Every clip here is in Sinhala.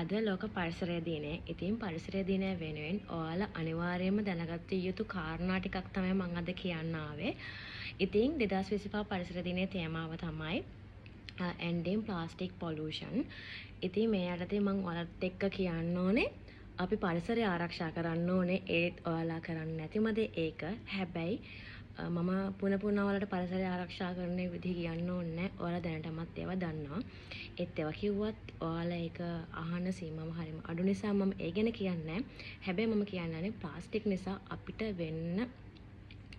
අද ලෝක පරිසරය දිනේ. ඉතින් පරිසරය දිනය වෙනුවෙන් ඔයාලා අනිවාර්යයෙන්ම දැනගත යුතු කාරණා ටිකක් තමයි මම අද කියන්න ආවේ. ඉතින් 2025 පරිසර දිනයේ තේමාව තමයි ending plastic pollution. ඉතින් මේ යටතේ මම ඔයාලත් එක්ක කියන්න ඕනේ අපි පරිසරය ආරක්ෂා කරන්න ඕනේ. ඒත් ඔයාලා කරන්නේ නැතිම දේ ඒක. හැබැයි මම පුන ඔයාලට පරිසරය ආරක්ෂා කරන විදිහ කියන්න ඕනේ නැහැ. ඔයාලා දැනටමත් ඒවා දන්නවා. ඒත් ඒවා කිව්වත් ඔයාලා ඒක අහන්න සීමාව හරියම අඩු නිසා මම ඒ ගැන කියන්නේ නැහැ. හැබැයි මම කියන්නේ ප්ලාස්ටික් නිසා අපිට වෙන්න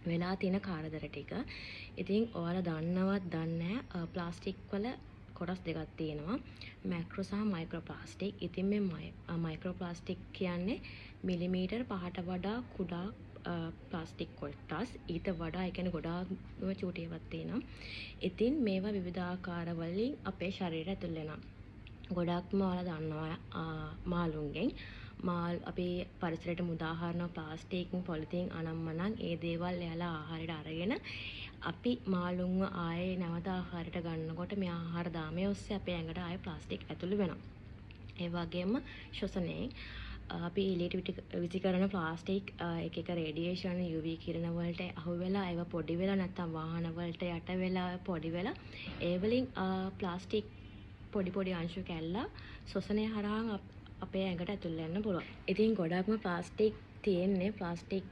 වෙලා තියෙන කාරදර ටික. ඉතින් ඔයාලා දන්නවත් දන්නේ නැහැ ප්ලාස්ටික් වල කොටස් දෙකක් තියෙනවා. මැක්‍රෝ සහ මයික්‍රෝ ප්ලාස්ටික්. ඉතින් මේ මයික්‍රෝ ප්ලාස්ටික් කියන්නේ මිලිමීටර් 5ට වඩා කුඩා ප්ලාස්ටික් කොටස්. ඊට වඩා ඒ කියන්නේ ගොඩාක් චූටි ඒවාත් තියෙනවා. ඉතින් මේවා විවිධාකාර වලින් අපේ ශරීරය ඇතුල් වෙනවා. ගොඩක්ම ඔයාලා දන්නවා මාළුන්ගෙන් අපි පරිසරයට මුදාහරින ප්ලාස්ටික් පොලිතීන් අනම්මනම් ඒ දේවල් එයාලා ආහාරයට අරගෙන අපි මාළුන්ව ආයේ නැවත ආහාරයට ගන්නකොට මේ ආහාර දාමයේ ඔස්සේ අපේ ඇඟට ආයේ ප්ලාස්ටික් ඇතුළු වෙනවා. ඒ වගේම ශ්වසනයේ අපි එළියට විසි කරන ප්ලාස්ටික් එක එක රේඩියේෂන් UV කිරණ වලට අහු වෙලා ඒවා පොඩි වෙලා නැත්නම් වාහන වලට යට වෙලා පොඩි වෙලා ඒ වලින් ප්ලාස්ටික් පොඩි අංශු කැල්ලා ශ්වසනය හරහා අපේ ඇඟට ඇතුල් වෙන්න පුළුවන්. ඉතින් ගොඩක්ම ප්ලාස්ටික් තියෙන්නේ ප්ලාස්ටික්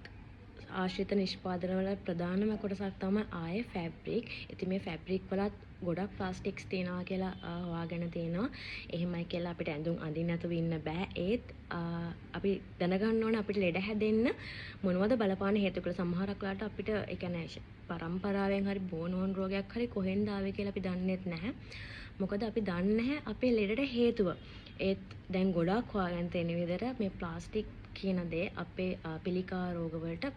ආශ්‍රිත නිෂ්පාදන වල ප්‍රධානම කොටසක් තමයි ආයේ ෆැබ්‍රික්. ඉතින් මේ ෆැබ්‍රික් වලත් ගොඩක් ප්ලාස්ටික්ස් තියෙනවා කියලා හොයාගෙන තියෙනවා. එහෙමයි කියලා අපිට ඇඳුම් අඳින්න නැතුව ඉන්න බෑ. ඒත් අපි දැනගන්න ඕනේ අපිට ලෙඩ හැදෙන්න මොනවද බලපාන හේතු කියලා. සමහරක් වෙලාවට අපිට ඒ කියන්නේ පරම්පරාවෙන් හරි බෝනෝන් රෝගයක් හරි කොහෙන්ද ආවේ කියලා අපි දන්නේත් නැහැ. මොකද අපි දන්නේ නැහැ අපේ ලෙඩට හේතුව. ඒත් දැන් ගොඩක් හොයාගෙන තියෙන විදිහට මේ ප්ලාස්ටික් කියන දේ අපේ පිළිකා රෝග වලට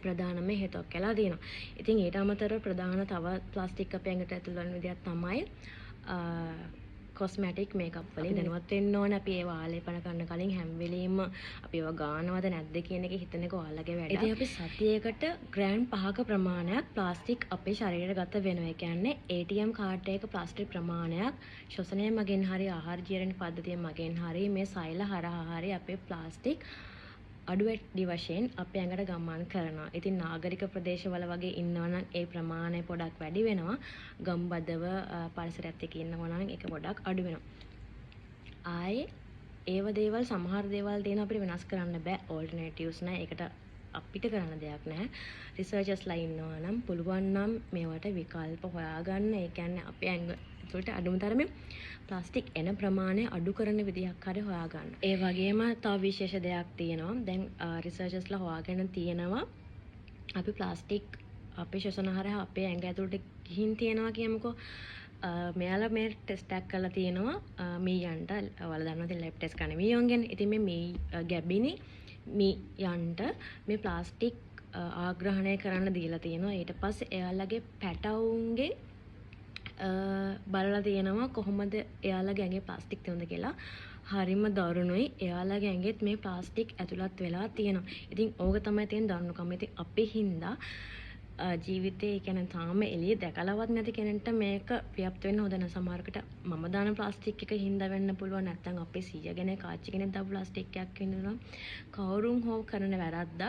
ප්‍රධානම හේතුවක් කියලා දෙනවා. ඉතින් ඊට අමතරව ප්‍රධාන තව ප්ලාස්ටික් අපේ ඇඟට ඇතුල් වෙන විදිහක් තමයි කොස්මැටික් මේකප් වලින් දැනුවත් වෙන්න ඕන. අපි ඒවා ආලේපන කරන කලින් හැම වෙලෙම අපි ඒවා ගානවද නැද්ද කියන එක හිතන එක ඔයාලගේ වැඩ. ඉතින් අපි සතියකට ග්‍රෑම් 5ක ප්‍රමාණයක් ප්ලාස්ටික් අපේ ශරීරයට ගත වෙනවා. ඒ කියන්නේ ATM කාඩ් එකක ප්ලාස්ටික් ප්‍රමාණයක් ශ්වසනය මගින් හරි ආහාර ජීවන පද්ධතිය මගින් හරි මේ සෛල හරහා හරි අපේ ප්ලාස්ටික් අඩු වැඩි වශයෙන් අපේ ඇඟට ගමන් කරනවා. ඉතින් නාගරික ප්‍රදේශවල වගේ ඉන්නවනම් ඒ ප්‍රමාණය පොඩක් වැඩි වෙනවා. ගම්බදව පරිසරයත් එක්ක ඉන්නවා නම් ඒක පොඩක් අඩු වෙනවා. ආයේ ඒව දේවල් සමහර දේවල් දෙන අපිට වෙනස් කරන්න බෑ. ඕල්ටර්නේටිව්ස් නැහැ. ඒකට අපිට කරන්න දෙයක් නැහැ. රිසර්චර්ස්ලා ඉන්නවා නම් පුළුවන් නම් මේවට විකල්ප හොයාගන්න. ඒ කියන්නේ අපේ ඇඟ ඒකට අඩුම තරමේ ප්ලාස්ටික් එන ප්‍රමාණය අඩු කරන විදිහක් හරි හොයාගන්න. ඒ වගේම තව විශේෂ දෙයක් තියෙනවා. දැන් රිසර්චර්ස්ලා හොයාගෙන තියෙනවා අපි ප්ලාස්ටික් අපේ ශ්වසන හරහා අපේ ඇඟ ඇතුළට ගිහින් තියෙනවා කියමුකෝ. මෙයාලා මේ ටෙස්ට් එකක් කරලා තියෙනවා මීයන්ට. ඔයාලා දන්නවා ඉතින් ලැබ් ටෙස්ට් කරන මීයන් ගැන. ඉතින් මේ මී ගැබිනි මීයන්ට මේ ප්ලාස්ටික් ආග්‍රහණය කරන්න දීලා තියෙනවා. ඊට පස්සේ එයාලගේ පැටවුන්ගේ බලලා තියෙනවා කොහොමද එයාලගේ ඇඟේ ප්ලාස්ටික් තියෙනවද කියලා. හරිම දරුණුයි. එයාලගේ ඇඟෙත් මේ ප්ලාස්ටික් ඇතුළත් වෙලා තියෙනවා. ඉතින් ඕක තමයි තියෙන දරුණුකම. ඉතින් අපේ හින්දා ජීවිතේ කියන්නේ තාම එළිය දැකලවත් නැති කෙනෙක්ට මේක ව්‍යාප්ත වෙන්න හොඳ නැහැ. සමහරකට මම දාන ප්ලාස්ටික් එක හින්දා වෙන්න පුළුවන්. නැත්නම් අපේ සීයා කෙනෙක් කාච්චි කෙනෙක් දාපු ප්ලාස්ටික් එකක් වෙනවා. කවුරුන් හෝ කරන වැරද්දක්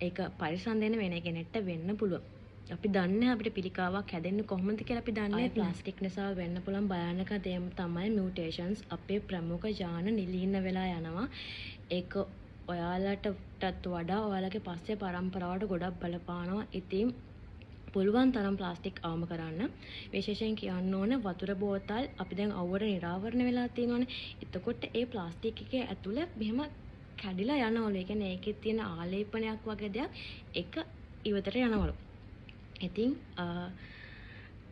ඒක පරිසම් දෙන්න වෙන කෙනෙක්ට වෙන්න පුළුවන්. අපි දන්නේ අපිට පිළිකාවක් හැදෙන්නේ කොහොමද කියලා අපි දන්නේ. ප්ලාස්ටික් නිසා වෙන්න පුළුවන් භයානක දේ තමයි මියුටේෂන්ස්. අපේ ප්‍රමුඛ ජාන නිලීන වෙලා යනවා. ඒක ඔයාලටත් වඩා ඔයාලගේ පස්සේ පරම්පරාවට ගොඩක් බලපානවා. ඉතින් පුළුවන් තරම් ප්ලාස්ටික් අවම කරන්න. විශේෂයෙන් කියන්න ඕන වතුර බෝතල් අපි දැන් අවුවට නිරාවරණය වෙලා තියෙනවානේ. එතකොට ඒ ප්ලාස්ටික් එකේ ඇතුළේ මෙහෙම කැඩිලා යනවලු. ඒ කියන්නේ ඒකේ තියෙන ආලේපනයක් වගේ දෙයක් එක ඉවතට යනවලු. ඉතින්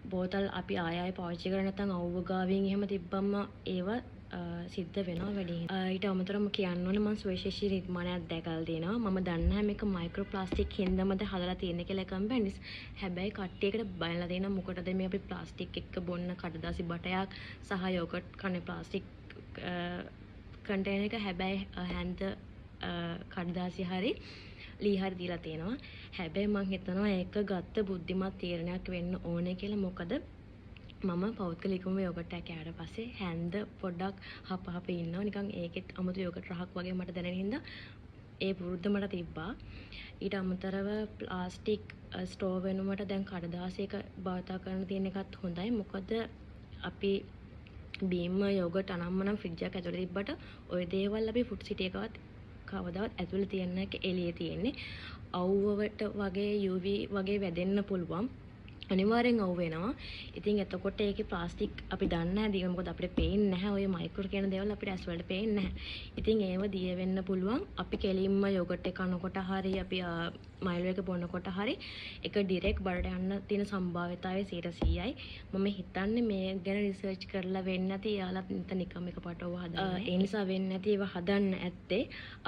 බෝතල් අපි ආයෙ පාවිච්චි කරලා නැත්නම් අවුව ගාවින් එහෙම තිබ්බම ඒව සිද්ධ වෙනවා වැඩි. ඊට අමතරව කියන්න ඕනේ මම සුවිශේෂී නිර්මාණයක් දැකලා තියෙනවා. මම දන්නේ නැහැ මේක මයික්‍රෝ ප්ලාස්ටික් හින්දාමද හදලා තියෙන්නේ කියලා කම්පැනිස්. හැබැයි කට්ටියකට බලලා තියෙනවා මොකටද මේ අපි ප්ලාස්ටික් එක්ක බොන්න කඩදාසි බටයක් සහ යෝගට් කන්නේ ප්ලාස්ටික් කන්ටේනර් එක. හැබැයි හැන්ද කඩදාසි හරි ලී හරි දීලා තියෙනවා. හැබැයි මම හිතනවා ඒක ගත්ත බුද්ධිමත් තීරණයක් වෙන්න ඕනේ කියලා. මොකද මම පෞද්ගලිකවම යෝගට් එකක් කෑවට පස්සේ හැන්ද පොඩ්ඩක් හප ඉන්නවා. නිකන් ඒකෙත් අමුතු යෝගට් රහක් වගේ මට දැනෙන හින්දා ඒ පුරුද්ද මට තිබ්බා. ඊට අමතරව ප්ලාස්ටික් ස්ට්‍රෝ වෙනුවට දැන් කඩදාසියක භාවිතා කරන්න තියෙන එකත් හොඳයි. මොකද අපි බීම යෝගට් අනම්මනම් ෆ්‍රිජ් එකක් ඇතුලේ තිබ්බට ওই දේවල් අපි ෆුඩ් සිටි එකවත් කවදාවත් ඇතුලේ තියන්න එක එළියේ තියෙන්නේ. අවුවට වගේ UV වගේ වැදෙන්න පුළුවන්. අනිවාර්යෙන් අවු වෙනවා. ඉතින් එතකොට ඒකේ ප්ලාස්ටික් අපි දන්නේ නැහැ. දිග මොකද අපිට පේන්නේ නැහැ. ඔය මයික්‍රෝ කියන දේවල් අපිට ඇස් වලට පේන්නේ නැහැ. ඉතින් ඒව දිය වෙන්න පුළුවන්. අපි කෙලින්ම යෝගට් එක කනකොට හරි අපි මයිලෝ එක බොනකොට හරි ඒක ඩිරෙක්ට් බඩට යන්න තියෙන සම්භාවිතාවය 100%යි. මම හිතන්නේ මේ ගැන රිසර්ච් කරලා වෙන්නේ නැති යාලා නිකම් එකපාරට ඔව හදන්නේ. ඒ නිසා වෙන්නේ නැති ඒවා හදන්න ඇත්තේ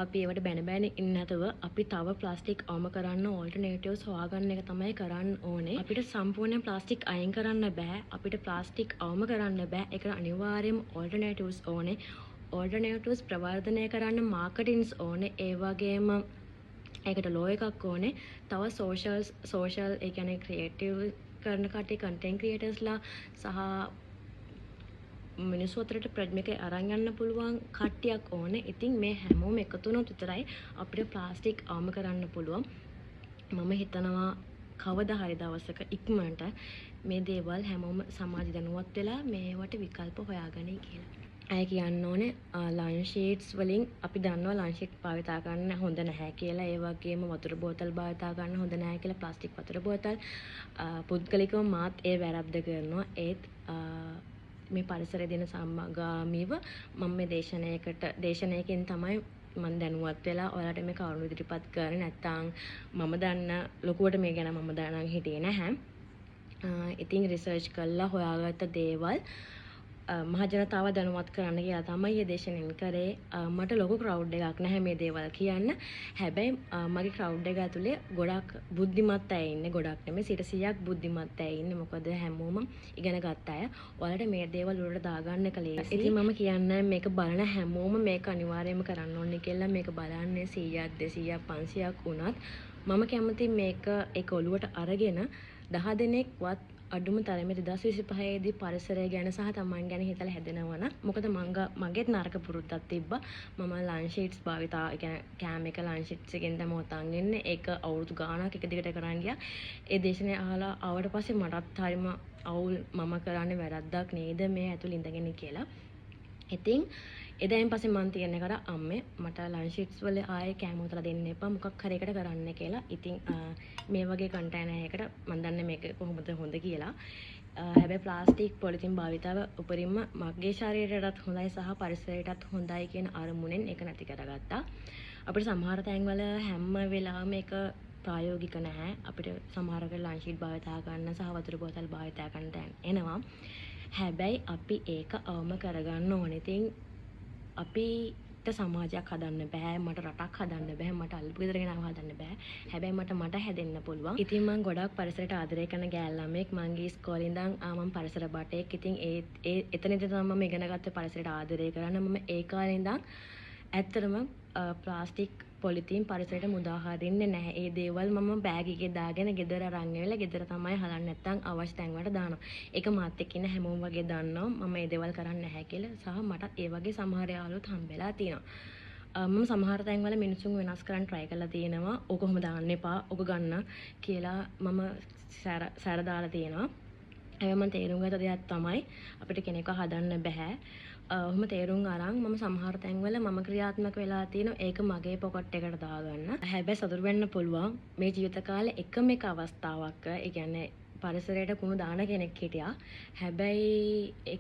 අපි ඒවට බැන බැන ඉන්න නැතුව අපි තව ප්ලාස්ටික් අවම කරන්න ඕල්ටර්නේටිව්ස් හොයාගන්න එක තමයි කරන්න ඕනේ. අපිට සම්පූර්ණයෙන් ප්ලාස්ටික් අයින් කරන්න බෑ. අපිට ප්ලාස්ටික් අවම කරන්න බෑ. ඒකට අනිවාර්යයෙන්ම ඕල්ටර්නේටිව්ස් ඕනේ. ඕල්ටර්නේටිව්ස් ප්‍රවර්ධනය කරන්න මාකටින්ග්ස් ඕනේ. ඒ වගේම ඒකට ලෝ එකක් ඕනේ. තව සෝෂල් ඒ කියන්නේ ක්‍රියේටිව් කරන කට්ටිය කන්ටෙන්ට් ක්‍රියේටර්ස්ලා සහ මිනිස්සු අතරට ප්‍රඥාක අරන් යන්න පුළුවන් කට්ටියක් ඕනේ. ඉතින් මේ හැමෝම එකතු වුණොත් විතරයි අපිට ප්ලාස්ටික් අවම කරන්න පුළුවන්. මම හිතනවා කවදා හරි දවසක ඉක්මනට මේ දේවල් හැමෝම සමාජ දැනුවත් වෙලා මේවට විකල්ප හොයාගනි කියලා. අය කියන්න ඕනේ ලන්ච් ෂීට්ස් වලින් අපි දන්නවා ලන්ච් ෂීට් භාවිතා කරන්න හොඳ නැහැ කියලා. ඒ වගේම වතුර බෝතල් භාවිතා කරන්න හොඳ නැහැ කියලා ප්ලාස්ටික් වතුර බෝතල්. පුද්ගලිකව මාත් ඒ වැරද්ද කරනවා. ඒත් මේ පරිසරය දෙන සම්මාගාමීව මම මේ දේශනයකින් තමයි මම දැනුවත් වෙලා ඔයාලට මේ කරුණු ඉදිරිපත් කරන්නේ. නැත්තම් මම දන්න ලොකුවට මේ ගැන මම දැනන් හිටියේ නැහැ. ඉතින් රිසර්ච් කරලා හොයාගත්ත දේවල් මහජනතාව දැනුවත් කරන්න කියලා තමයි මේ දේශනෙන් කරේ. මට ලොකු ක්‍රවුඩ් එකක් නැහැ මේ දේවල් කියන්න. හැබැයි මගේ ක්‍රවුඩ් එක ඇතුලේ ගොඩක් බුද්ධිමත් අය ඉන්නේ. ගොඩක් නෙමෙයි 100%ක් බුද්ධිමත් අය ඉන්නේ. මොකද හැමෝම ඉගෙන ගත්ත අය. ඔයාලට මේ දේවල් වලට දාගන්න එක ලේසි. ඉතින් මම කියන්නේ මේක බලන හැමෝම මේක අනිවාර්යයෙන්ම කරන්න ඕනේ කියලා. මේක බලන්නේ 100ක් 200ක් 500ක් වුණත් මම කැමති මේක ඒක ඔලුවට අරගෙන 10 දෙනෙක්වත් අඩුම තරමේ 2025 දී පරිසරය ගැන සහ තමන් ගැන හිතලා හැදෙනවා නම්. මොකද මගේත් නරක පුරුද්දක් තිබ්බා. මම ලන්ච් ෂීට්ස් භාවිතා කියන්නේ කෑම එක ලන්ච් ෂීට්ස් එකෙන් තමයි ඔතන් ඉන්නේ. ඒක අවුරුදු ගාණක් එක දිගට කරන් ගියා. ඒ දේශනේ අහලා ආවට පස්සේ මටත් හරිම අවුල් මම කරන්නේ වැරද්දක් නේද මේ ඇතුළේ ඉඳගෙන කියලා. ඉතින් එදායින් පස්සේ මම තියන්නේ කර අම්මේ මට ලන්ච් ෂීට්ස් වල ආයේ කෑම උතලා දෙන්න එපා මොකක් හරි එකට කරන්න කියලා. ඉතින් මේ වගේ කන්ටේනර් එකකට මම දන්නේ මේක කොහොමද හොඳ කියලා. හැබැයි ප්ලාස්ටික් පොලිතින් භාවිතාව උපරිම මගේ ශරීරයටත් හොඳයි සහ පරිසරයටත් හොඳයි කියන අරමුණෙන් ඒක නැති කරගත්තා. අපිට සමහර තැන්වල හැම වෙලාවෙම මේක ප්‍රායෝගික නැහැ. අපිට සමහරකට ලන්ච් ෂීට් භාවිතා කරන්න සහ වතුර බෝතල් භාවිතා කරන්න තැන් එනවා. හැබැයි අපි ඒක අවම කරගන්න ඕනේ. ඉතින් අපිට සමාජයක් හදන්න බෑ. මට රටක් හදන්න බෑ. මට අල්ලපු ගෙදර ගෙනාව හදන්න බෑ. හැබැයි මට හැදෙන්න පුළුවන්. ඉතින් මම ගොඩක් පරිසරයට ආදරය කරන ගෑල් ළමෙක්. මගේ ඉස්කෝලේ ඉඳන් මම පරිසර බටෙක්. ඉතින් එතනදී තමයි මම ඉගෙන ගත්තේ පරිසරයට ආදරය කරන්න. මම ඒ කාලේ ඉඳන් ඇත්තටම ප්ලාස්ටික් පොලිතීන් පරිසරයට මුදා හරින්නේ නැහැ. ඒ දේවල් මම බෑග් එකේ දාගෙන ගෙදර අරන් ඇවිල්ලා ගෙදර තමයි හදන්නේ. නැත්තම් අවශ්‍ය තැන් වලට දානවා. ඒක මාත් එක්ක ඉන්න හැමෝම වගේ දන්නවා මම මේ දේවල් කරන්නේ නැහැ කියලා. සහ මට ඒ වගේ සමහර යාළුවොත් හම්බෙලා තියෙනවා. මම සමහර තැන් වල මිනිසුන් වෙනස් කරන්න try කරලා තියෙනවා. ඕක කොහොම දාන්න එපා. ඕක ගන්න කියලා මම සැර දාලා තියෙනවා. හැබැයි මම තේරුම් ගත්ත දෙයක් තමයි අපිට කෙනෙක්ව හදන්න බෑ. ඔහොම තේරුම් අරන් මම සමහර තැන්වල මම ක්‍රියාත්මක වෙලා තියෙනවා. ඒක මගේ පොකට් එකට දාගන්න. හැබැයි සතුටු වෙන්න පුළුවන් මේ ජීවිත කාලේ එකම එක අවස්ථාවක්. ඒ කියන්නේ පරිසරයට කුණු දාන කෙනෙක් හිටියා. හැබැයි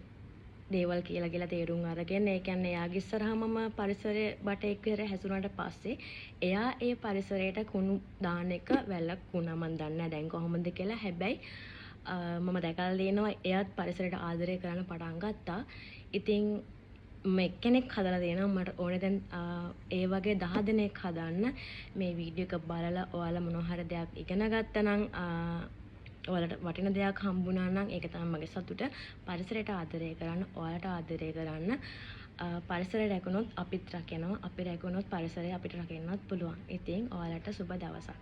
දේවල් කියලා තේරුම් අරගෙන ඒ කියන්නේ එයාගේ ඉස්සරහා මම පරිසරයේ බටෙක් විතර හැසුණාට පස්සේ එයා ඒ පරිසරයට කුණු දාන එක වැළක්ුණා. මම දන්නේ නැහැ දැන් කොහොමද කියලා. හැබැයි මම දැකලා තියෙනවා එයාත් පරිසරයට ආදරය කරන්න පටන් ගත්තා. ඉතින් එක්කෙනෙක් හදලා දෙනවා මට ඕනේ දැන් ඒ වගේ 10 දෙනෙක් හදන්න. මේ වීඩියෝ එක බලලා ඔයාලා මොනවා හරි දෙයක් ඉගෙන ගත්තා නම් ඔයාලට වටින දෙයක් හම්බුණා නම් ඒක තමයි මගේ සතුට. පරිසරයට ආදරය කරන්න, ඔයාලට ආදරය කරන්න. පරිසරය රැකුණොත් අපිත් රැකෙනවා. අපි රැකුණොත් පරිසරය අපිට රැකෙන්නත් පුළුවන්. ඉතින් ඔයාලට සුබ දවසක්.